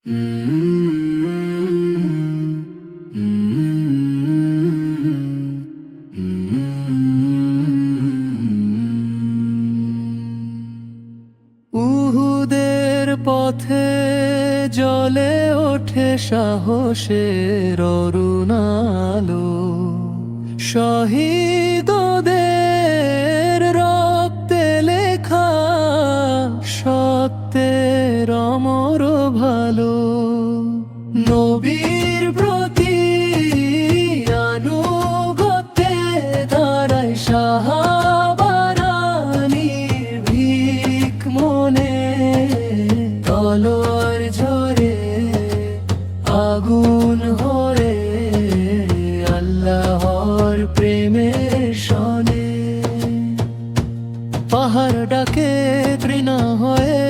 উহুদের পথে জ্বলে ওঠে সাহসের অরুণালো, শহীদদের রক্তে লেখা সত্যের অমর ভালো। নবীর প্রতি আনুগত্যে দাঁড়ায় সাহাবারানির ভিক মনে, তলোয়ার ঝরে আগুন হরে আল্লাহর প্রেমের শনে। পাহাড় ডাকে তৃণা হয়ে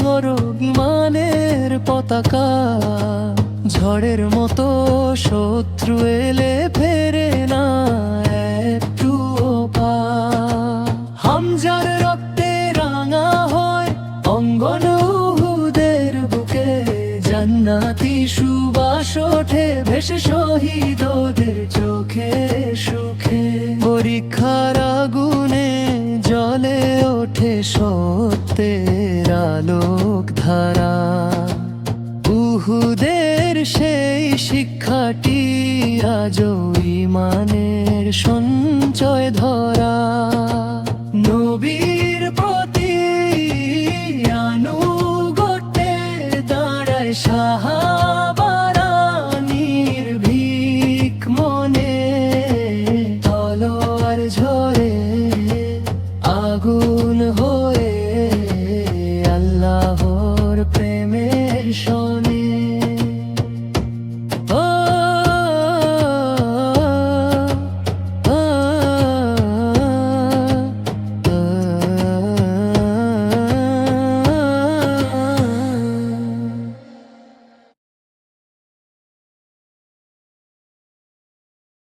নরক ইমানের পতাকা, ঝড়ের মতো শত্রু এলে ফেরে না একটুও পা। হামজার রক্তে রাঙা হয় অঙ্গন উহুদের বুকে, জান্নাতি সুবাস ওঠে ভেসে শহীদদের চোখে সুখে। পরীক্ষার আগুনে জ্বলে ওঠে সত্যের আলোক ধারা, উহুদের সেই শিক্ষাটি আজও ইমানের সঞ্চয় ধরা। নবীর প্রতি আনুগত্যে দাঁড়ায় সাহাবারানির ভিক মনে, তলোয়ার ঝরে আগুন হয়ে আল্লাহর প্রেমের শোনে।